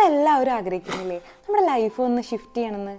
നമ്മളെല്ലാവരും ആഗ്രഹിക്കുന്നില്ലേ നമ്മുടെ ലൈഫ് ഒന്ന് ഷിഫ്റ്റ് ചെയ്യണമെന്ന്.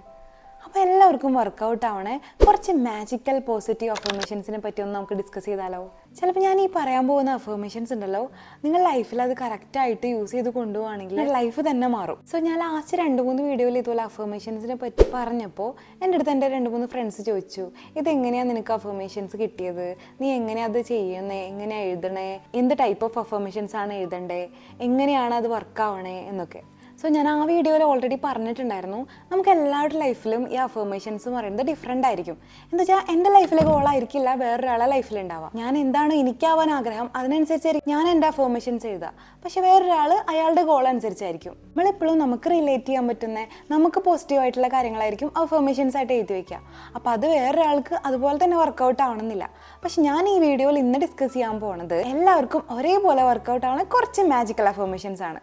അപ്പോൾ എല്ലാവർക്കും വർക്കൗട്ട് ആവണേ കുറച്ച് മാജിക്കൽ പോസിറ്റീവ് അഫർമേഷൻസിനെ പറ്റി ഒന്ന് നമുക്ക് ഡിസ്കസ് ചെയ്താലോ. ചിലപ്പോൾ ഞാൻ ഈ പറയാൻ പോകുന്ന അഫർമേഷൻസ് ഉണ്ടല്ലോ, നിങ്ങൾ ലൈഫിൽ അത് കറക്റ്റായിട്ട് യൂസ് ചെയ്ത് കൊണ്ടുപോകുകയാണെങ്കിൽ ലൈഫ് തന്നെ മാറും. സോ ഞാൻ ലാസ്റ്റ് 2-3 വീഡിയോയിൽ ഇതുപോലെ അഫർമേഷൻസിനെ പറ്റി പറഞ്ഞപ്പോൾ എൻ്റെ അടുത്ത് എൻ്റെ 2-3 ഫ്രണ്ട്സ് ചോദിച്ചു, ഇതെങ്ങനെയാണ് നിനക്ക് അഫർമേഷൻസ് കിട്ടിയത്, നീ എങ്ങനെയാണ് അത് ചെയ്യുന്നത്, എങ്ങനെയാണ് എഴുതണേ, എന്ത് ടൈപ്പ് ഓഫ് അഫർമേഷൻസ് ആണ് എഴുതണ്ടേ, എങ്ങനെയാണ് അത് വർക്കാവണേ എന്നൊക്കെ. സോ ഞാൻ ആ വീഡിയോയിൽ ഓൾറെഡി പറഞ്ഞിട്ടുണ്ടായിരുന്നു, നമുക്ക് എല്ലാവരുടെ ലൈഫിലും ഈ അഫർമേഷൻസ് എന്ന് പറയുന്നത് ഡിഫറെൻ്റ് ആയിരിക്കും. എന്താ വെച്ചാൽ എൻ്റെ ലൈഫിലെ ഗോളായിരിക്കില്ല വേറൊരാളെ ലൈഫിലുണ്ടാവുക. ഞാൻ എന്താണ് എനിക്കാവാൻ ആഗ്രഹം അതിനനുസരിച്ചായിരിക്കും ഞാൻ എൻ്റെ അഫർമേഷൻസ് എഴുതുക. പക്ഷെ വേറൊരാൾ അയാളുടെ ഗോൾ അനുസരിച്ചായിരിക്കും. നമ്മളെപ്പോഴും നമുക്ക് റിലേറ്റ് ചെയ്യാൻ പറ്റുന്ന നമുക്ക് പോസിറ്റീവായിട്ടുള്ള കാര്യങ്ങളായിരിക്കും അഫർമേഷൻസ് ആയിട്ട് എഴുതി വയ്ക്കുക. അപ്പോൾ അത് വേറൊരാൾക്ക് അതുപോലെ തന്നെ വർക്കൗട്ട് ആവണമെന്നില്ല. പക്ഷെ ഞാൻ ഈ വീഡിയോയിൽ ഇന്ന് ഡിസ്കസ് ചെയ്യാൻ പോകുന്നത് എല്ലാവർക്കും ഒരേപോലെ വർക്കൗട്ട് ആവുന്ന കുറച്ച് മാജിക്കൽ അഫർമേഷൻസ് ആണ്.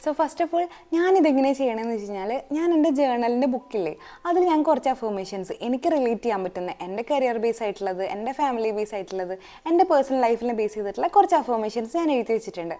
സോ ഫസ്റ്റ് ഓഫ് ഓൾ ഞാനിതെങ്ങനെ ചെയ്യണമെന്ന് വെച്ച് കഴിഞ്ഞാൽ, ഞാൻ എൻ്റെ ജേർണലിൻ്റെ ബുക്കില്ലേ അതിൽ ഞാൻ കുറച്ച് അഫർമേഷൻസ് എനിക്ക് റിലേറ്റ് ചെയ്യാൻ പറ്റുന്ന, എൻ്റെ കരിയർ ബേസ് ആയിട്ടുള്ളത്, എൻ്റെ ഫാമിലി ബേസ് ആയിട്ടുള്ളത്, എൻ്റെ പേഴ്സണൽ ലൈഫിനെ ബേസ് ചെയ്തിട്ടുള്ള കുറച്ച് അഫർമേഷൻസ് ഞാൻ എഴുതി വെച്ചിട്ടുണ്ട്.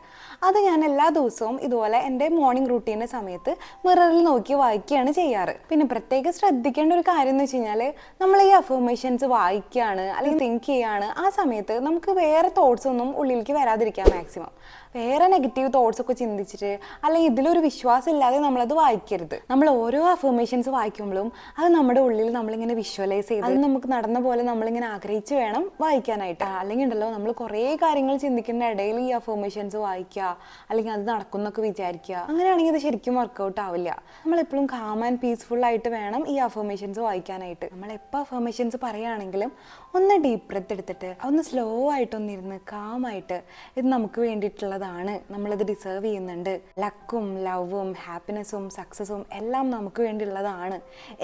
അത് ഞാൻ എല്ലാ ദിവസവും ഇതുപോലെ എൻ്റെ മോർണിംഗ് റൂട്ടീൻ്റെ സമയത്ത് മിററിൽ നോക്കി വായിക്കുകയാണ് ചെയ്യാറ്. പിന്നെ പ്രത്യേകം ശ്രദ്ധിക്കേണ്ട ഒരു കാര്യം എന്ന് വെച്ച് കഴിഞ്ഞാൽ, നമ്മൾ ഈ അഫർമേഷൻസ് വായിക്കുകയാണ് അല്ലെങ്കിൽ തിങ്ക് ചെയ്യുകയാണ്, ആ സമയത്ത് നമുക്ക് വേറെ തോട്ട്സ് ഒന്നും ഉള്ളിലേക്ക് വരാതിരിക്കാം. മാക്സിമം വേറെ നെഗറ്റീവ് തോട്ട്സ് ഒക്കെ ചിന്തിച്ചിട്ട് അല്ലെങ്കിൽ ഇതിലൊരു വിശ്വാസം ഇല്ലാതെ നമ്മളത് വായിക്കരുത്. നമ്മൾ ഓരോ അഫർമേഷൻസ് വായിക്കുമ്പോഴും അത് നമ്മുടെ ഉള്ളിൽ നമ്മളിങ്ങനെ വിഷ്വലൈസ് ചെയ്ത് അത് നമുക്ക് നടന്ന പോലെ നമ്മളിങ്ങനെ ആഗ്രഹിച്ച് വേണം വായിക്കാനായിട്ട്. അല്ലെങ്കിൽ ഉണ്ടല്ലോ, നമ്മൾ കുറേ കാര്യങ്ങൾ ചിന്തിക്കുന്ന ഇടയിൽ ഈ അഫർമേഷൻസ് വായിക്കുക അല്ലെങ്കിൽ അത് നടക്കുന്നൊക്കെ വിചാരിക്കുക, അങ്ങനെയാണെങ്കിൽ അത് ശരിക്കും വർക്കൗട്ട് ആവില്ല. നമ്മളെപ്പോഴും കാം ആൻഡ് പീസ്ഫുൾ ആയിട്ട് വേണം ഈ അഫർമേഷൻസ് വായിക്കാനായിട്ട്. നമ്മളെപ്പോൾ അഫർമേഷൻസ് പറയുകയാണെങ്കിലും ഒന്ന് ഡീപ്പ് ബ്രെത്ത് എടുത്തിട്ട് ഒന്ന് സ്ലോ ആയിട്ടൊന്നിരുന്ന് കാമായിട്ട് ഇത് നമുക്ക് വേണ്ടിയിട്ടുള്ളതാണ്, നമ്മളിത് ഡിസേർവ് ചെയ്യുന്നുണ്ട്, ലക്കും ലവും ഹാപ്പിനെസ്സും സക്സസ്സും എല്ലാം നമുക്ക് വേണ്ടിയുള്ളതാണ്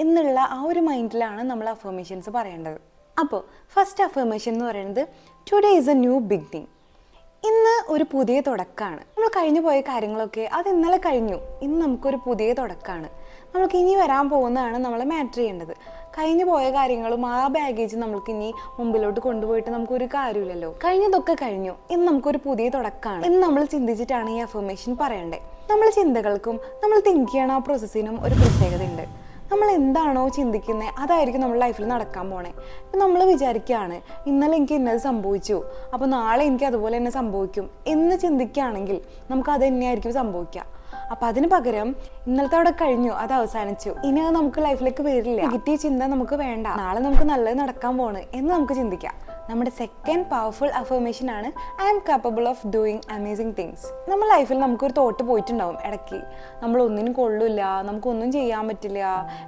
എന്നുള്ള ആ ഒരു മൈൻഡിലാണ് നമ്മൾ അഫർമേഷൻസ് പറയേണ്ടത്. അപ്പോൾ ഫസ്റ്റ് അഫർമേഷൻ എന്ന് പറയുന്നത്, today is A new beginning. ഇന്ന് ഒരു പുതിയ തുടക്കമാണ്. നമ്മൾ കഴിഞ്ഞു പോയ കാര്യങ്ങളൊക്കെ അത് ഇന്നലെ കഴിഞ്ഞു, ഇന്ന് നമുക്കൊരു പുതിയ തുടക്കമാണ്. നമുക്ക് ഇനി വരാൻ പോകുന്നതാണ് നമ്മൾ മാറ്റർ ചെയ്യേണ്ടത്. കഴിഞ്ഞു പോയ കാര്യങ്ങളും ആ ബാഗേജ് നമ്മൾക്ക് ഇനി മുമ്പിലോട്ട് കൊണ്ടുപോയിട്ട് നമുക്കൊരു കാര്യമില്ലല്ലോ. കഴിഞ്ഞതൊക്കെ കഴിഞ്ഞു, ഇന്ന് നമുക്കൊരു പുതിയ തുടക്കമാണ് എന്ന് നമ്മൾ ചിന്തിച്ചിട്ടാണ് ഈ അഫർമേഷൻ പറയേണ്ടത്. നമ്മൾ ചിന്തകൾക്കും നമ്മൾ തിങ്ക് ചെയ്യണ ആ പ്രോസസ്സിനും ഒരു പ്രത്യേകത ഉണ്ട്. നമ്മൾ എന്താണോ ചിന്തിക്കുന്നത് അതായിരിക്കും നമ്മുടെ ലൈഫിൽ നടക്കാൻ പോണേ. ഇപ്പം നമ്മൾ വിചാരിക്കുകയാണ്, ഇന്നലെ എനിക്ക് ഇന്നത് സംഭവിച്ചു, അപ്പോൾ നാളെ എനിക്ക് അതുപോലെ തന്നെ സംഭവിക്കും എന്ന് ചിന്തിക്കുകയാണെങ്കിൽ നമുക്ക് അത് തന്നെയായിരിക്കും സംഭവിക്കുക. അപ്പം അതിന് പകരം ഇന്നലത്തെ അവിടെ കഴിഞ്ഞു, അത് അവസാനിച്ചു, ഇനി അത് നമുക്ക് ലൈഫിലേക്ക് വരില്ല, നെഗറ്റീവ് ചിന്ത നമുക്ക് വേണ്ട, നാളെ നമുക്ക് നല്ലത് നടക്കാൻ പോണ് എന്ന് നമുക്ക് ചിന്തിക്കാം. നമ്മുടെ സെക്കൻഡ് പവർഫുൾ അഫർമേഷൻ ആണ്, I am capable of doing amazing things. നമ്മുടെ ലൈഫിൽ നമുക്കൊരു തോട്ട് പോയിട്ടുണ്ടാവും ഇടയ്ക്ക്, നമ്മൾ ഒന്നിനും കൊള്ളില്ല, നമുക്കൊന്നും ചെയ്യാൻ പറ്റില്ല,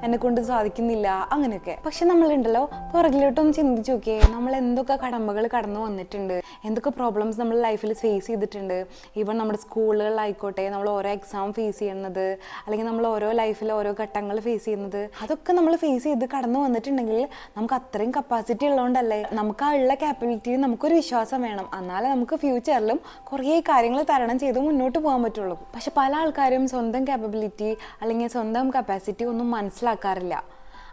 എന്നെ കൊണ്ട് സാധിക്കുന്നില്ല അങ്ങനെയൊക്കെ. പക്ഷെ നമ്മളുണ്ടല്ലോ പുറകിലോട്ടൊന്ന് ചിന്തിച്ച് നോക്കിയേ, നമ്മൾ എന്തൊക്കെ കടമ്പകൾ കടന്നു വന്നിട്ടുണ്ട്, എന്തൊക്കെ പ്രോബ്ലംസ് നമ്മൾ ലൈഫിൽ ഫേസ് ചെയ്തിട്ടുണ്ട്. ഈവൻ നമ്മുടെ സ്കൂളുകളിലായിക്കോട്ടെ, നമ്മൾ ഓരോ എക്സാം ഫേസ് ചെയ്യുന്നത് അല്ലെങ്കിൽ നമ്മൾ ഓരോ ലൈഫിൽ ഓരോ ഘട്ടങ്ങൾ ഫേസ് ചെയ്യുന്നത്, അതൊക്കെ നമ്മൾ ഫേസ് ചെയ്ത് കടന്നു വന്നിട്ടുണ്ടെങ്കിൽ നമുക്ക് അത്രയും കപ്പാസിറ്റി ഉള്ളതുകൊണ്ടല്ലേ, നമുക്ക് ആ ഉള്ള ക്യാപ്പബിലിറ്റിയിൽ നമുക്കൊരു വിശ്വാസം വേണം. എന്നാലേ നമുക്ക് ഫ്യൂച്ചറിലും കുറേ കാര്യങ്ങൾ തരണം ചെയ്ത് മുന്നോട്ട് പോകാൻ പറ്റുള്ളൂ. പക്ഷെ പല ആൾക്കാരും സ്വന്തം ക്യാപ്പബിലിറ്റി അല്ലെങ്കിൽ സ്വന്തം കപ്പാസിറ്റി ഒന്നും മനസ്സിലാക്കാറില്ല.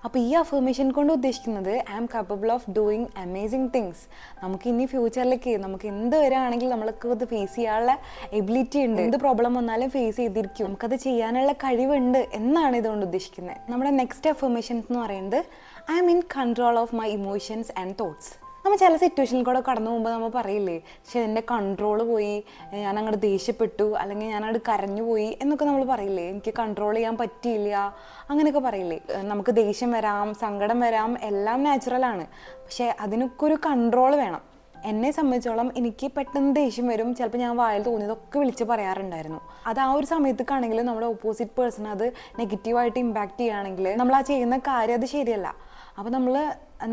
അപ്പോൾ ഈ അഫർമേഷൻ കൊണ്ട് ഉദ്ദേശിക്കുന്നത്, I am capable of doing amazing things. നമുക്ക് ഇനി ഫ്യൂച്ചറിലേക്ക് നമുക്ക് എന്ത് വരികയാണെങ്കിൽ നമ്മൾക്ക് അത് ഫേസ് ചെയ്യാനുള്ള എബിലിറ്റി ഉണ്ട്, എന്ത് പ്രോബ്ലം വന്നാലും ഫേസ് ചെയ്തിരിക്കും, നമുക്കത് ചെയ്യാനുള്ള കഴിവുണ്ട് എന്നാണ് ഇതുകൊണ്ട് ഉദ്ദേശിക്കുന്നത്. നമ്മുടെ നെക്സ്റ്റ് അഫർമേഷൻ എന്ന് പറയുന്നത്, I am in control of my emotions and thoughts. നമ്മൾ ചില സിറ്റുവേഷനിൽ കൂടെ കടന്നു പോകുമ്പോൾ നമ്മൾ പറയില്ലേ, പക്ഷെ എൻ്റെ കൺട്രോൾ പോയി, ഞാൻ അങ്ങോട്ട് ദേഷ്യപ്പെട്ടു അല്ലെങ്കിൽ ഞാൻ അങ്ങോട്ട് കരഞ്ഞു പോയി എന്നൊക്കെ നമ്മൾ പറയില്ലേ, എനിക്ക് കൺട്രോൾ ചെയ്യാൻ പറ്റിയില്ല അങ്ങനെയൊക്കെ പറയില്ലേ. നമുക്ക് ദേഷ്യം വരാം, സങ്കടം വരാം, എല്ലാം നാച്ചുറലാണ്. പക്ഷേ അതിനൊക്കെ ഒരു കൺട്രോൾ വേണം. എന്നെ സംബന്ധിച്ചോളം എനിക്ക് പെട്ടെന്ന് ദേഷ്യം വരും, ചിലപ്പോൾ ഞാൻ വായിൽ തോന്നിയതൊക്കെ വിളിച്ച് പറയാറുണ്ടായിരുന്നു. അത് ആ ഒരു സമയത്തേക്കാണെങ്കിൽ നമ്മുടെ ഓപ്പോസിറ്റ് പേഴ്സൺ അത് നെഗറ്റീവായിട്ട് ഇമ്പാക്റ്റ് ചെയ്യുകയാണെങ്കിൽ നമ്മൾ ആ ചെയ്യുന്ന കാര്യം അത് ശരിയല്ല. അപ്പോൾ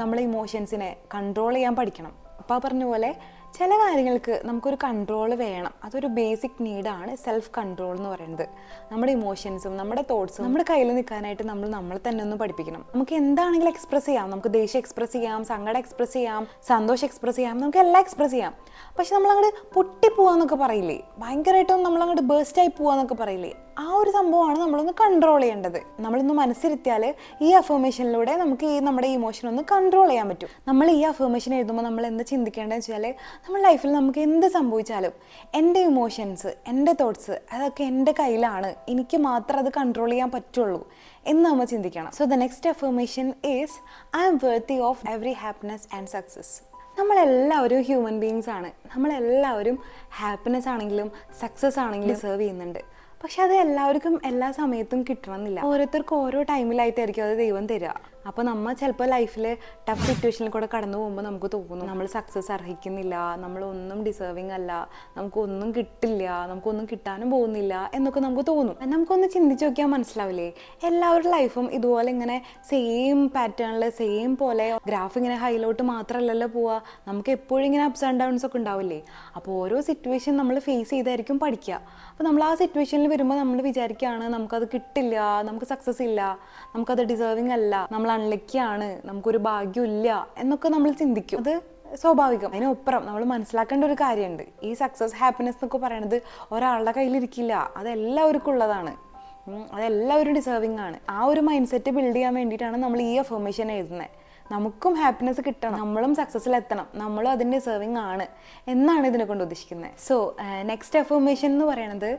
നമ്മളെ ഇമോഷൻസിനെ കൺട്രോൾ ചെയ്യാൻ പഠിക്കണം. അപ്പോൾ പറഞ്ഞ പോലെ ചില കാര്യങ്ങൾക്ക് നമുക്കൊരു കൺട്രോൾ വേണം. അതൊരു ബേസിക് നീഡാണ് സെൽഫ് കൺട്രോൾ എന്ന് പറയുന്നത്. നമ്മുടെ ഇമോഷൻസും നമ്മുടെ തോട്ട്സും നമ്മുടെ കയ്യിൽ നിൽക്കാനായിട്ട് നമ്മളെ തന്നെ ഒന്ന് പഠിപ്പിക്കണം. നമുക്ക് എന്താണെങ്കിലും എക്സ്പ്രസ് ചെയ്യാം. നമുക്ക് ദേഷ്യം എക്സ്പ്രസ് ചെയ്യാം, സങ്കടം എക്സ്പ്രസ് ചെയ്യാം, സന്തോഷം എക്സ്പ്രസ് ചെയ്യാം, നമുക്ക് എല്ലാം എക്സ്പ്രസ് ചെയ്യാം. പക്ഷെ നമ്മളങ്ങോട്ട് പൊട്ടിപ്പോവാന്നൊക്കെ പറയില്ലേ, ഭയങ്കരമായിട്ടും നമ്മളങ്ങോട്ട് ബേസ്റ്റായി പോവാന്നൊക്കെ പറയില്ലേ, ആ ഒരു സംഭവമാണ് നമ്മളൊന്ന് കൺട്രോൾ ചെയ്യേണ്ടത്. നമ്മളിന്ന് മനസ്സിരുത്തിയാൽ ഈ അഫർമേഷനിലൂടെ നമുക്ക് ഈ നമ്മുടെ ഇമോഷൻ ഒന്ന് കൺട്രോൾ ചെയ്യാൻ പറ്റും. നമ്മൾ ഈ അഫർമേഷൻ എഴുതുമ്പോൾ നമ്മൾ എന്ത് ചിന്തിക്കേണ്ടതെന്ന് വെച്ചാൽ, നമ്മുടെ ലൈഫിൽ നമുക്ക് എന്ത് സംഭവിച്ചാലും എൻ്റെ ഇമോഷൻസ്, എൻ്റെ തോട്ട്സ് അതൊക്കെ എൻ്റെ കയ്യിലാണ്, എനിക്ക് മാത്രം അത് കൺട്രോൾ ചെയ്യാൻ പറ്റുള്ളൂ എന്ന് നമ്മൾ ചിന്തിക്കണം. So the next affirmation is I am worthy of every happiness and success. നമ്മളെല്ലാവരും ഹ്യൂമൻ ബീങ്സ് ആണ്. നമ്മളെല്ലാവരും ഹാപ്പിനെസ് ആണെങ്കിലും സക്സസ് ആണെങ്കിലും ഡിസേർവ് ചെയ്യുന്നുണ്ട്. പക്ഷെ അത് എല്ലാവർക്കും എല്ലാ സമയത്തും കിട്ടണമെന്നില്ല. ഓരോരുത്തർക്കും ഓരോ ടൈമിലായിട്ടായിരിക്കും അത് ദൈവം തരിക. അപ്പോൾ നമ്മൾ ചിലപ്പോൾ ലൈഫിൽ ടഫ് സിറ്റുവേഷനിൽ കൂടെ കടന്നു പോകുമ്പോൾ നമുക്ക് തോന്നും നമ്മൾ സക്സസ് അർഹിക്കുന്നില്ല, നമ്മളൊന്നും ഡിസേർവിങ് അല്ല, നമുക്കൊന്നും കിട്ടില്ല, നമുക്കൊന്നും കിട്ടാനും പോകുന്നില്ല എന്നൊക്കെ നമുക്ക് തോന്നും. നമുക്കൊന്ന് ചിന്തിച്ച് നോക്കിയാൽ മനസ്സിലാവില്ലേ, എല്ലാവരുടെ ലൈഫും ഇതുപോലെ ഇങ്ങനെ സെയിം പാറ്റേണിൽ സെയിം പോലെ ഗ്രാഫ് ഇങ്ങനെ ഹൈലോട്ട് മാത്രമല്ലല്ലോ പോവുക. നമുക്ക് എപ്പോഴും ഇങ്ങനെ അപ്സ് ആൻഡ് ഡൗൺസ് ഒക്കെ ഉണ്ടാവില്ലേ. അപ്പോൾ ഓരോ സിറ്റുവേഷൻ നമ്മൾ ഫേസ് ചെയ്തായിരിക്കും പഠിക്കുക. അപ്പോൾ നമ്മൾ ആ സിറ്റുവേഷനിൽ വരുമ്പോൾ നമ്മൾ വിചാരിക്കുകയാണ് നമുക്കത് കിട്ടില്ല, നമുക്ക് സക്സസ് ഇല്ല, നമുക്കത് ഡിസേർവിങ് അല്ല, നമ്മൾ അൺലക്കിയാണ്, നമുക്കൊരു ഭാഗ്യമില്ല എന്നൊക്കെ നമ്മൾ ചിന്തിക്കും. അത് സ്വാഭാവികം. അതിനൊപ്പുറം നമ്മൾ മനസ്സിലാക്കേണ്ട ഒരു കാര്യമുണ്ട്, ഈ സക്സസ് ഹാപ്പിനെസ് എന്നൊക്കെ പറയണത് ഒരാളുടെ കയ്യിലിരിക്കില്ല, അതെല്ലാവർക്കും ഉള്ളതാണ്, അതെല്ലാവരും ഡിസേർവിങ് ആണ്. ആ ഒരു മൈൻഡ് സെറ്റ് ബിൽഡ് ചെയ്യാൻ വേണ്ടിയിട്ടാണ് നമ്മൾ ഈ അഫർമേഷൻ എഴുതുന്നത്. നമുക്കും ഹാപ്പിനെസ് കിട്ടണം, നമ്മളും സക്സസ്സിൽ എത്തണം, നമ്മളും അതിൻ്റെ ഡിസേർവിങ് ആണ് എന്നാണ് ഇതിനെ കൊണ്ട് ഉദ്ദേശിക്കുന്നത്. സോ നെക്സ്റ്റ് അഫർമേഷൻ എന്ന് പറയുന്നത്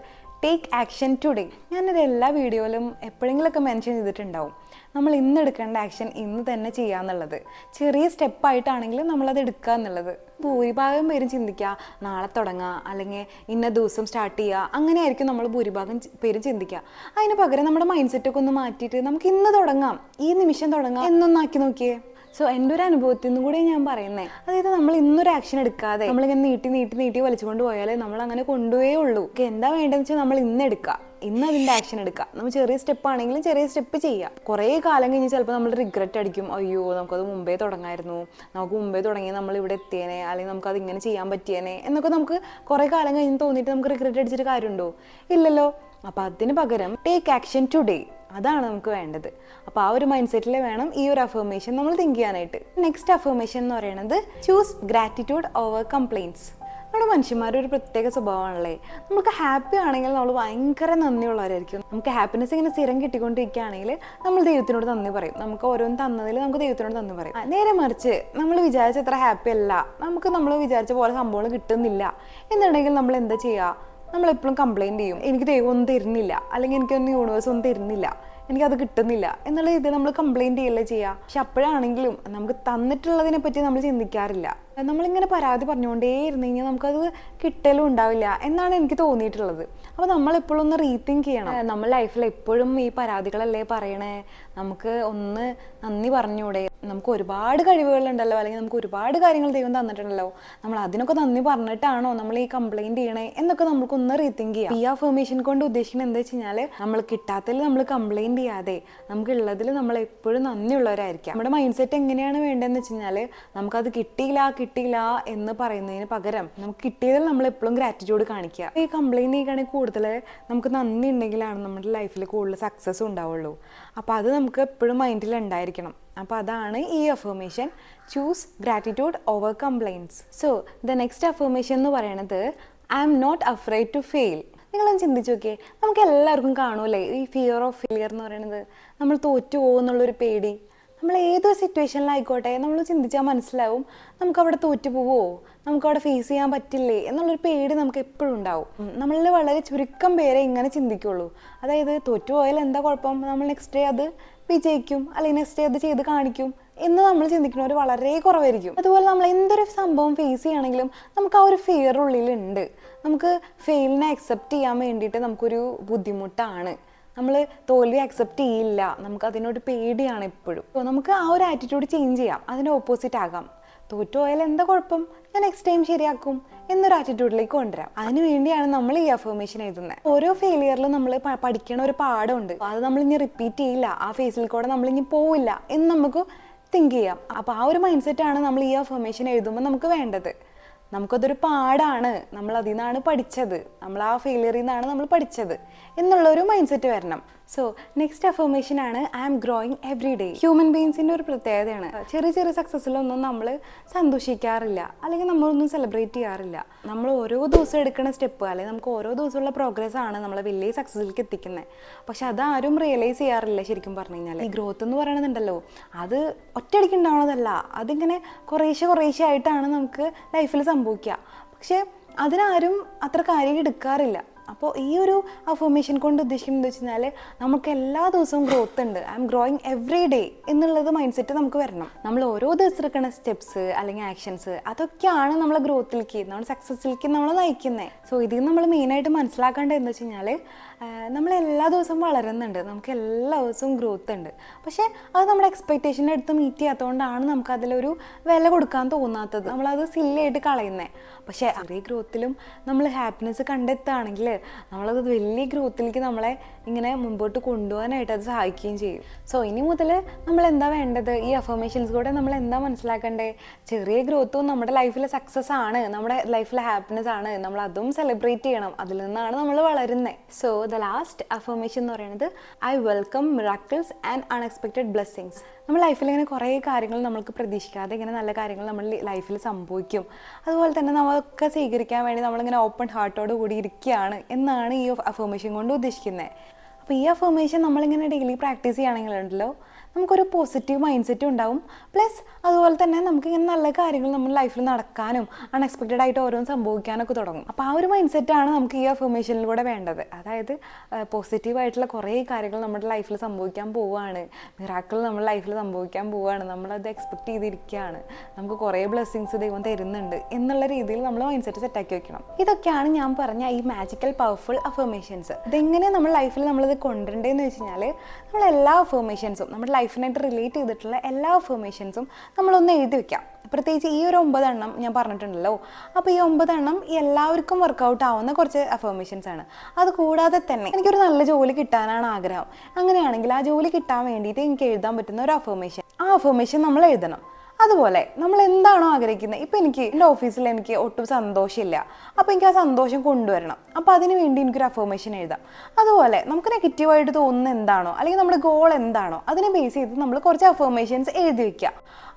ടേക്ക് ആക്ഷൻ ടുഡേ. ഞാനത് എല്ലാ വീഡിയോയിലും എപ്പോഴെങ്കിലുമൊക്കെ മെൻഷൻ ചെയ്തിട്ടുണ്ടാവും. നമ്മൾ ഇന്ന് എടുക്കേണ്ട ആക്ഷൻ ഇന്ന് തന്നെ ചെയ്യാന്നുള്ളത്. ചെറിയ സ്റ്റെപ്പായിട്ടാണെങ്കിലും നമ്മളത് എടുക്കുക എന്നുള്ളത്. ഭൂരിഭാഗം പേരും ചിന്തിക്കുക നാളെ തുടങ്ങുക, അല്ലെങ്കിൽ ഇന്ന ദിവസം സ്റ്റാർട്ട് ചെയ്യുക, അങ്ങനെയായിരിക്കും നമ്മൾ ഭൂരിഭാഗം പേരും ചിന്തിക്കുക. അതിന് പകരം നമ്മുടെ മൈൻഡ് സെറ്റൊക്കെ ഒന്ന് മാറ്റിയിട്ട് നമുക്ക് ഇന്ന് തുടങ്ങാം, ഈ നിമിഷം തുടങ്ങാം എന്നൊന്നാക്കി നോക്കിയേ. സോ എൻ്റെ ഒരു അനുഭവത്തിൽ നിന്നും കൂടെ ഞാൻ പറയുന്നത്, അതായത് നമ്മൾ ഇന്നൊരു ആക്ഷൻ എടുക്കാതെ നമ്മളിങ്ങനെ നീട്ടി വലിച്ചുകൊണ്ട് പോയാൽ നമ്മൾ അങ്ങനെ കൊണ്ടുപോയേ ഉള്ളൂ. എന്താ വേണ്ടതെന്ന് വെച്ചാൽ നമ്മൾ ഇന്ന് എടുക്കുക, ഇന്ന് അതിൻ്റെ ആക്ഷൻ എടുക്കുക. നമ്മൾ ചെറിയ സ്റ്റെപ്പ് ആണെങ്കിലും ചെറിയ സ്റ്റെപ്പ് ചെയ്യുക. കുറേ കാലം കഴിഞ്ഞ് ചിലപ്പോൾ നമ്മൾ റിഗ്രറ്റ് അടിക്കും, അയ്യോ നമുക്കത് മുമ്പേ തുടങ്ങായിരുന്നു, നമുക്ക് മുമ്പേ തുടങ്ങി നമ്മൾ ഇവിടെ എത്തിയേനെ, അല്ലെങ്കിൽ നമുക്കത് ഇങ്ങനെ ചെയ്യാൻ പറ്റിയേനെ എന്നൊക്കെ നമുക്ക് കുറേ കാലം കഴിഞ്ഞ് തോന്നിയിട്ട് നമുക്ക് റിഗ്രറ്റ് അടിച്ചിട്ട് കാര്യമുണ്ടോ? ഇല്ലല്ലോ. അപ്പോൾ അതിന് പകരം ടേക്ക് ആക്ഷൻ ടുഡേ, അതാണ് നമുക്ക് വേണ്ടത്. അപ്പോൾ ആ ഒരു മൈൻഡ് സെറ്റിൽ വേണം ഈ ഒരു അഫർമേഷൻ നമ്മൾ തിങ്ക് ചെയ്യാനായിട്ട്. നെക്സ്റ്റ് അഫർമേഷൻ എന്ന് പറയുന്നത് ചൂസ് ഗ്രാറ്റിറ്റ്യൂഡ് ഓവർ കംപ്ലയിൻറ്റ്സ്. നമ്മുടെ മനുഷ്യന്മാരുടെ ഒരു പ്രത്യേക സ്വഭാവമാണല്ലേ, നമുക്ക് ഹാപ്പി ആണെങ്കിൽ നമ്മൾ ഭയങ്കര നന്ദിയുള്ളവരായിരിക്കും. നമുക്ക് ഹാപ്പിനെസ് ഇങ്ങനെ സ്ഥിരം കിട്ടിക്കൊണ്ടിരിക്കുകയാണെങ്കിൽ നമ്മൾ ദൈവത്തിനോട് നന്ദി പറയും, നമുക്ക് ഓരോന്ന് തന്നതിൽ നമുക്ക് ദൈവത്തിനോട് നന്ദി പറയും. നേരെ മറിച്ച് നമ്മൾ വിചാരിച്ച അത്ര ഹാപ്പി അല്ല, നമുക്ക് നമ്മൾ വിചാരിച്ച പോലെ സംഭവങ്ങൾ കിട്ടുന്നില്ല എന്നുണ്ടെങ്കിൽ നമ്മൾ എന്താ ചെയ്യുക? നമ്മളെപ്പോഴും കംപ്ലയിൻറ്റ് ചെയ്യും, എനിക്ക് ദൈവം ഒന്നും തരുന്നില്ല, അല്ലെങ്കിൽ എനിക്കൊന്നും യൂണിവേഴ്സ് ഒന്നും തരുന്നില്ല, എനിക്കത് കിട്ടുന്നില്ല എന്നുള്ള ഇത് നമ്മൾ കംപ്ലയിൻറ്റ് ചെയ്യല്ലേ ചെയ്യുക. പക്ഷെ അപ്പോഴാണെങ്കിലും നമുക്ക് തന്നിട്ടുള്ളതിനെ പറ്റി നമ്മൾ ചിന്തിക്കാറില്ല. നമ്മളിങ്ങനെ പരാതി പറഞ്ഞുകൊണ്ടേ ഇരുന്ന് കഴിഞ്ഞാൽ നമുക്കത് കിട്ടലും ഉണ്ടാവില്ല എന്നാണ് എനിക്ക് തോന്നിയിട്ടുള്ളത്. അപ്പോൾ നമ്മളെപ്പോഴും ഒന്ന് റീതിങ്ക് ചെയ്യണം. നമ്മൾ ലൈഫിൽ എപ്പോഴും ഈ പരാതികളല്ലേ പറയണേ, നമുക്ക് ഒന്ന് നന്ദി പറഞ്ഞൂടെ? നമുക്ക് ഒരുപാട് കഴിവുകളുണ്ടല്ലോ, അല്ലെങ്കിൽ നമുക്ക് ഒരുപാട് കാര്യങ്ങൾ ദൈവം തന്നിട്ടുണ്ടല്ലോ, നമ്മൾ അതിനൊക്കെ നന്ദി പറഞ്ഞിട്ടാണോ നമ്മൾ ഈ കംപ്ലയിൻറ്റ് ചെയ്യണേ എന്നൊക്കെ നമുക്കൊന്ന് റീതിങ്ക് ചെയ്യാം. ഈ അഫർമേഷൻ കൊണ്ട് ഉദ്ദേശിക്കുന്നത് എന്താ വെച്ച് കഴിഞ്ഞാൽ, നമ്മൾ കിട്ടാത്തതിൽ നമ്മൾ കംപ്ലയിൻറ്റ് ചെയ്യാതെ നമുക്ക് ഉള്ളതിൽ നമ്മൾ എപ്പോഴും നന്ദിയുള്ളവരായിരിക്കാം. നമ്മുടെ മൈൻഡ് സെറ്റ് എങ്ങനെയാണ് വേണ്ടതെന്ന് വെച്ച് കഴിഞ്ഞാൽ, നമുക്കത് കിട്ടിയില്ല എന്ന് പറയുന്നതിന് പകരം നമുക്ക് കിട്ടിയതിൽ നമ്മൾ എപ്പോഴും ഗ്രാറ്റിറ്റ്യൂഡ് കാണിക്കുക. ഈ കംപ്ലയിൻറ്റ് ചെയ്യുകയാണെങ്കിൽ കൂടുതൽ നമുക്ക് നന്ദി ഉണ്ടെങ്കിലാണ് നമ്മുടെ ലൈഫിൽ കൂടുതൽ സക്സസ് ഉണ്ടാവുള്ളൂ. അപ്പോൾ അത് നമുക്ക് എപ്പോഴും മൈൻഡിൽ ഉണ്ടായിരിക്കണം. അപ്പോൾ അതാണ് ഈ affirmation, choose gratitude over complaints. So the next affirmation എന്ന് പറയുന്നത് I am not afraid to fail. നിങ്ങളൊന്ന് ചിന്തിച്ച് നോക്കിയേ, നമുക്ക് എല്ലാവർക്കും കാണുമല്ലേ ഈ ഫിയർ ഓഫ് ഫെയിലിയർ എന്ന് പറയുന്നത്, നമ്മൾ തോറ്റു പോകുമെന്നുള്ളൊരു പേടി. നമ്മൾ ഏതൊരു സിറ്റുവേഷനിലായിക്കോട്ടെ നമ്മൾ ചിന്തിച്ചാൽ മനസ്സിലാവും, നമുക്കവിടെ തോറ്റു പോവോ, നമുക്കവിടെ ഫേസ് ചെയ്യാൻ പറ്റില്ലേ എന്നുള്ളൊരു പേടി നമുക്ക് എപ്പോഴും ഉണ്ടാവും. നമ്മളിൽ വളരെ ചുരുക്കം പേരെ ഇങ്ങനെ ചിന്തിക്കുള്ളൂ. അതായത് തോറ്റുപോയാൽ എന്താ കുഴപ്പം, നമ്മൾ നെക്സ്റ്റ് ഡേ അത് വിജയിക്കും, അല്ലെങ്കിൽ നെക്സ്റ്റ് ഡേ അത് ചെയ്ത് കാണിക്കും എന്ന് നമ്മൾ ചിന്തിക്കുന്നവർ വളരെ കുറവായിരിക്കും. അതുപോലെ നമ്മൾ എന്തൊരു സംഭവം ഫേസ് ചെയ്യുകയാണെങ്കിലും നമുക്ക് ആ ഒരു ഫിയർ ഉള്ളിലുണ്ട്. നമുക്ക് ഫെയിലിനെ അക്സെപ്റ്റ് ചെയ്യാൻ വേണ്ടിയിട്ട് നമുക്കൊരു ബുദ്ധിമുട്ടാണ്, നമ്മൾ തോൽവി അക്സെപ്റ്റ് ചെയ്യില്ല, നമുക്ക് അതിനോട് പേടിയാണ് എപ്പോഴും. അപ്പോൾ നമുക്ക് ആ ഒരു ആറ്റിറ്റ്യൂഡ് ചേഞ്ച് ചെയ്യാം, അതിന് ഓപ്പോസിറ്റ് ആകാം. തോറ്റുപോയാൽ എന്താ കുഴപ്പം, ഞാൻ നെക്സ്റ്റ് ടൈം ശരിയാക്കും എന്നൊരു ആറ്റിറ്റ്യൂഡിലേക്ക് കൊണ്ടുവരാം. അതിന് വേണ്ടിയാണ് നമ്മൾ ഈ അഫർമേഷൻ എഴുതുന്നത്. ഓരോ ഫെയിലിയറിലും നമ്മൾ പഠിക്കണ ഒരു പാഠമുണ്ട്, അത് നമ്മൾ ഇനി റിപ്പീറ്റ് ചെയ്യില്ല, ആ ഫേസിൽ കൂടെ നമ്മൾ ഇനി പോവില്ല എന്ന് നമുക്ക് തിങ്ക് ചെയ്യാം. അപ്പോൾ ആ ഒരു മൈൻഡ് സെറ്റാണ് നമ്മൾ ഈ അഫർമേഷൻ എഴുതുമ്പോൾ നമുക്ക് വേണ്ടത്. നമുക്കതൊരു പാടാണ്, നമ്മൾ അതിൽ നിന്നാണ് പഠിച്ചത്, നമ്മൾ ആ ഫെയിലിയറിൽ നിന്നാണ് നമ്മൾ പഠിച്ചത് എന്നുള്ളൊരു മൈൻഡ് സെറ്റ് വരണം. സോ നെക്സ്റ്റ് അഫർമേഷൻ ആണ് I am growing every day. Human ബീങ്സിൻ്റെ ഒരു പ്രത്യേകതയാണ്, ചെറിയ ചെറിയ സക്സസ്സിലൊന്നും നമ്മൾ സന്തോഷിക്കാറില്ല, അല്ലെങ്കിൽ നമ്മളൊന്നും സെലിബ്രേറ്റ് ചെയ്യാറില്ല. നമ്മൾ ഓരോ ദിവസം എടുക്കുന്ന സ്റ്റെപ്പ്, അല്ലെങ്കിൽ നമുക്ക് ഓരോ ദിവസമുള്ള പ്രോഗ്രസ് ആണ് നമ്മളെ വലിയ സക്സസ്സിലേക്ക് എത്തിക്കുന്നത്. പക്ഷെ അതാരും റിയലൈസ് ചെയ്യാറില്ല. ശരിക്കും പറഞ്ഞു കഴിഞ്ഞാൽ ഈ ഗ്രോത്ത് എന്ന് പറയണതുണ്ടല്ലോ, അത് ഒറ്റയടിക്ക് ഉണ്ടാവണതല്ല, അതിങ്ങനെ കുറേശ്ശെ കുറേശ്ശെ ആയിട്ടാണ് നമുക്ക് ലൈഫിൽ സംഭവിക്കുക. പക്ഷെ അതിനാരും അത്ര കാര്യം എടുക്കാറില്ല. അപ്പോൾ ഈ ഒരു അഫർമേഷൻ കൊണ്ട് ഉദ്ദേശിക്കുന്നത് എന്താ വെച്ച് കഴിഞ്ഞാൽ, നമുക്ക് എല്ലാ ദിവസവും ഗ്രോത്ത് ഉണ്ട്, I M growing every day എന്നുള്ളത് മൈൻഡ് സെറ്റ് നമുക്ക് വരണം. നമ്മൾ ഓരോ ദിവസം എടുക്കുന്ന സ്റ്റെപ്സ് അല്ലെങ്കിൽ ആക്ഷൻസ്, അതൊക്കെയാണ് നമ്മളെ ഗ്രോത്തിലേക്ക്, നമ്മുടെ സക്സസ്സിലേക്ക് നമ്മൾ നയിക്കുന്നത്. സോ ഇതിൽ നമ്മൾ മെയിനായിട്ട് മനസ്സിലാക്കേണ്ടത് എന്താ വെച്ച് കഴിഞ്ഞാൽ, നമ്മൾ എല്ലാ ദിവസവും വളരുന്നുണ്ട്, നമുക്ക് എല്ലാ ദിവസവും ഗ്രോത്ത് ഉണ്ട്. പക്ഷേ അത് നമ്മുടെ എക്സ്പെക്റ്റേഷൻ്റെ അടുത്ത് മീറ്റ് ചെയ്യാത്തതുകൊണ്ടാണ് നമുക്കതിലൊരു വില കൊടുക്കാൻ തോന്നാത്തത്, നമ്മളത് സില്ലിയായിട്ട് കളയുന്നത്. പക്ഷേ ചെറിയ ഗ്രോത്തിലും നമ്മൾ ഹാപ്പിനെസ് കണ്ടെത്തുകയാണെങ്കിൽ നമ്മളത് വലിയ ഗ്രോത്തിലേക്ക് നമ്മളെ ഇങ്ങനെ മുമ്പോട്ട് കൊണ്ടുപോകാനായിട്ട് അത് സഹായിക്കുകയും ചെയ്യും. സോ ഇനി മുതൽ നമ്മൾ എന്താ വേണ്ടത്, ഈ അഫർമേഷൻസ് കൂടെ നമ്മൾ എന്താ മനസ്സിലാക്കേണ്ടത്, ചെറിയ ഗ്രോത്തും നമ്മുടെ ലൈഫിലെ സക്സസ് ആണ്, നമ്മുടെ ലൈഫിലെ ഹാപ്പിനെസ് ആണ്, നമ്മൾ അതും സെലിബ്രേറ്റ് ചെയ്യണം, അതിൽ നിന്നാണ് നമ്മൾ വളരുന്നത്. സോ ദ ലാസ്റ്റ് അഫർമേഷൻ എന്ന് പറയുന്നത് I welcome miracles and unexpected blessings. നമ്മൾ ലൈഫിൽ ഇങ്ങനെ കുറേ കാര്യങ്ങൾ നമ്മൾക്ക് പ്രതീക്ഷിക്കാതെ ഇങ്ങനെ നല്ല കാര്യങ്ങൾ നമ്മൾ ലൈഫിൽ സംഭവിക്കും. അതുപോലെ തന്നെ നമ്മളൊക്കെ സ്വീകരിക്കാൻ വേണ്ടി നമ്മളിങ്ങനെ ഓപ്പൺ ഹാർട്ടോട് കൂടി ഇരിക്കുകയാണ് എന്നാണ് ഈ അഫർമേഷൻ കൊണ്ട് ഉദ്ദേശിക്കുന്നത്. അപ്പോൾ ഈ അഫർമേഷൻ നമ്മളിങ്ങനെ ഡെയിലി പ്രാക്ടീസ് ചെയ്യുകയാണെങ്കിലുണ്ടല്ലോ, നമുക്കൊരു പോസിറ്റീവ് മൈൻഡ് സെറ്റും ഉണ്ടാവും. പ്ലസ് അതുപോലെ തന്നെ നമുക്കിങ്ങനെ നല്ല കാര്യങ്ങൾ നമ്മുടെ ലൈഫിൽ നടക്കാനും അൺഎക്സ്പെക്റ്റഡ് ആയിട്ട് ഓരോന്ന് സംഭവിക്കാനൊക്കെ തുടങ്ങും. അപ്പോൾ ആ ഒരു മൈൻഡ് സെറ്റാണ് നമുക്ക് ഈ അഫർമേഷനിലൂടെ വേണ്ടത്. അതായത് പോസിറ്റീവായിട്ടുള്ള കുറേ കാര്യങ്ങൾ നമ്മുടെ ലൈഫിൽ സംഭവിക്കാൻ പോവുകയാണ്, മിറാക്കിൾ നമ്മുടെ ലൈഫിൽ സംഭവിക്കാൻ പോവുകയാണ്, നമ്മളത് എക്സ്പെക്റ്റ് ചെയ്തിരിക്കുകയാണ്, നമുക്ക് കുറേ ബ്ലെസ്സിങ്സ് ദൈവം തരുന്നുണ്ട് എന്നുള്ള രീതിയിൽ നമ്മൾ മൈൻഡ് സെറ്റ് സെറ്റാക്കി വെക്കണം. ഇതൊക്കെയാണ് ഞാൻ പറഞ്ഞ ഈ മാജിക്കൽ പവർഫുൾ അഫർമേഷൻസ്. ഇതെങ്ങനെ നമ്മൾ ലൈഫിൽ നമ്മളിത് കൊണ്ടുവരേണ്ടതെന്ന് വെച്ച് കഴിഞ്ഞാൽ, നമ്മളെല്ലാ അഫർമേഷൻസും നമ്മുടെ ലൈഫിനായിട്ട് റിലേറ്റ് ചെയ്തിട്ടുള്ള എല്ലാ അഫർമേഷൻസും നമ്മളൊന്ന് എഴുതി വെക്കാം. പ്രത്യേകിച്ച് ഈ ഒരു 9 എണ്ണം ഞാൻ പറഞ്ഞിട്ടുണ്ടല്ലോ. അപ്പോൾ ഈ 9 എണ്ണം എല്ലാവർക്കും വർക്കൗട്ട് ആവുന്ന കുറച്ച് അഫർമേഷൻസ് ആണ്. അത് കൂടാതെ തന്നെ എനിക്കൊരു നല്ല ജോലി കിട്ടാനാണ് ആഗ്രഹം, അങ്ങനെയാണെങ്കിൽ ആ ജോലി കിട്ടാൻ വേണ്ടിയിട്ട് എനിക്ക് എഴുതാൻ പറ്റുന്ന ഒരു അഫർമേഷൻ, ആ അഫർമേഷൻ നമ്മൾ എഴുതണം. അതുപോലെ നമ്മൾ എന്താണോ ആഗ്രഹിക്കുന്നത്, ഇപ്പം എനിക്ക് എൻ്റെ ഓഫീസിൽ എനിക്ക് ഒട്ടും സന്തോഷമില്ല, അപ്പോൾ എനിക്ക് ആ സന്തോഷം കൊണ്ടുവരണം, അപ്പോൾ അതിന് വേണ്ടി എനിക്കൊരു അഫർമേഷൻ എഴുതാം. അതുപോലെ നമുക്ക് നെഗറ്റീവായിട്ട് തോന്നുന്ന എന്താണോ, അല്ലെങ്കിൽ നമ്മുടെ ഗോൾ എന്താണോ, അതിനെ ബേസ് ചെയ്ത് നമ്മൾ കുറച്ച് അഫർമേഷൻസ് എഴുതി വയ്ക്കുക.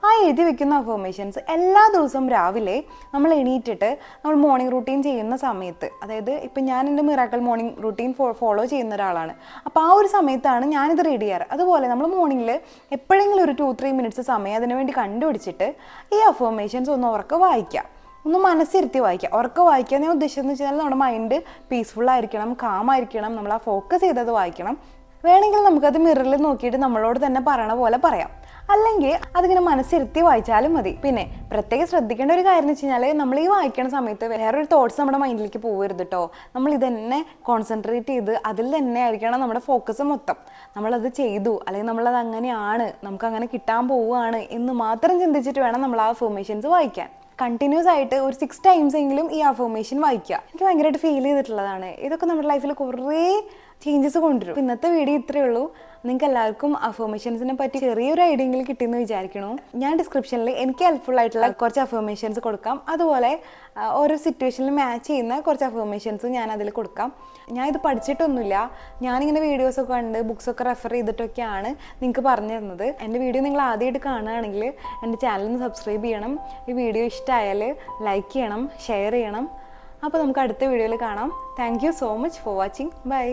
ആ എഴുതി വെക്കുന്ന അഫർമേഷൻസ് എല്ലാ ദിവസവും രാവിലെ നമ്മൾ എണീറ്റിട്ട് നമ്മൾ മോർണിംഗ് റൂട്ടീൻ ചെയ്യുന്ന സമയത്ത്, അതായത് ഇപ്പം ഞാൻ എൻ്റെ മിറാക്കിൾ മോർണിംഗ് റൂട്ടീൻ ഫോളോ ചെയ്യുന്ന ഒരാളാണ്, അപ്പോൾ ആ ഒരു സമയത്താണ് ഞാനിത് റീഡ് ചെയ്യാറ്. അതുപോലെ നമ്മൾ മോർണിംഗിൽ എപ്പോഴെങ്കിലും ഒരു 2-3 മിനിറ്റ്സ് സമയം അതിനു വേണ്ടി കണ്ടുപിടിച്ചിട്ട് ഈ അഫർമേഷൻസ് ഒന്ന് ഉറക്കെ വായിക്കുക, ഒന്ന് മനസ്സിരുത്തി വായിക്കുക. ഉറക്കെ വായിക്കുക ഞാൻ ഉദ്ദേശിച്ചതെന്ന് വെച്ചാൽ നമ്മുടെ മൈൻഡ് പീസ്ഫുൾ ആയിരിക്കണം, കാം ആയിരിക്കണം, നമ്മൾ ആ ഫോക്കസ് ചെയ്തത് വായിക്കണം. വേണമെങ്കിൽ നമുക്കത് മിററിൽ നോക്കിയിട്ട് നമ്മളോട് തന്നെ പറയണ പോലെ പറയാം, അല്ലെങ്കിൽ അതിങ്ങനെ മനസ്സിരുത്തി വായിച്ചാലും മതി. പിന്നെ പ്രത്യേകം ശ്രദ്ധിക്കേണ്ട ഒരു കാര്യം എന്ന് വെച്ച് കഴിഞ്ഞാൽ, നമ്മൾ ഈ വായിക്കുന്ന സമയത്ത് വേറൊരു തോട്ട്സ് നമ്മുടെ മൈൻഡിലേക്ക് പോകരുത് കേട്ടോ. നമ്മൾ ഇതന്നെ കോൺസെൻട്രേറ്റ് ചെയ്ത് അതിൽ തന്നെ ആയിരിക്കണം നമ്മുടെ ഫോക്കസ് മൊത്തം. നമ്മളത് ചെയ്തു, അല്ലെങ്കിൽ നമ്മളത് അങ്ങനെയാണ്, നമുക്കങ്ങനെ കിട്ടാൻ പോവുകയാണ് എന്ന് മാത്രം ചിന്തിച്ചിട്ട് വേണം നമ്മൾ ആ അഫർമേഷൻസ് വായിക്കാൻ. കണ്ടിന്യൂസ് ആയിട്ട് ഒരു 6 ടൈംസ് എങ്കിലും ഈ അഫർമേഷൻ വായിക്കുക. എനിക്ക് ഭയങ്കരമായിട്ട് ഫീൽ ചെയ്തിട്ടുള്ളതാണ്. ഇതൊക്കെ നമ്മുടെ ലൈഫിൽ കുറേ ചേഞ്ചസ് കൊണ്ടുവരും. ഇന്നത്തെ വീഡിയോ ഇത്രയേ ഉള്ളൂ. നിങ്ങൾക്ക് എല്ലാവർക്കും അഫർമേഷൻസിനെ പറ്റി ചെറിയൊരു ഐഡിയ എങ്കിലും കിട്ടിയെന്ന് വിചാരിക്കണു. ഞാൻ ഡിസ്ക്രിപ്ഷനിൽ എനിക്ക് ഹെൽപ്ഫുൾ ആയിട്ടുള്ള കുറച്ച് അഫർമേഷൻസ് കൊടുക്കാം. അതുപോലെ ഓരോ സിറ്റുവേഷനിൽ മാച്ച് ചെയ്യുന്ന കുറച്ച് അഫർമേഷൻസ് ഞാൻ അതിൽ കൊടുക്കാം. ഞാൻ ഇത് പഠിച്ചിട്ടൊന്നുമില്ല, ഞാനിങ്ങനെ വീഡിയോസൊക്കെ കണ്ട് ബുക്സൊക്കെ റെഫർ ചെയ്തിട്ടൊക്കെയാണ് നിങ്ങൾക്ക് പറഞ്ഞു തരുന്നത്. എൻ്റെ വീഡിയോ നിങ്ങൾ ആദ്യമായിട്ട് കാണുകയാണെങ്കിൽ എൻ്റെ ചാനലിന് സബ്സ്ക്രൈബ് ചെയ്യണം. ഈ വീഡിയോ ഇഷ്ടമായാൽ ലൈക്ക് ചെയ്യണം, ഷെയർ ചെയ്യണം. അപ്പോൾ നമുക്ക് അടുത്ത വീഡിയോയിൽ കാണാം. Thank you so much for watching. By.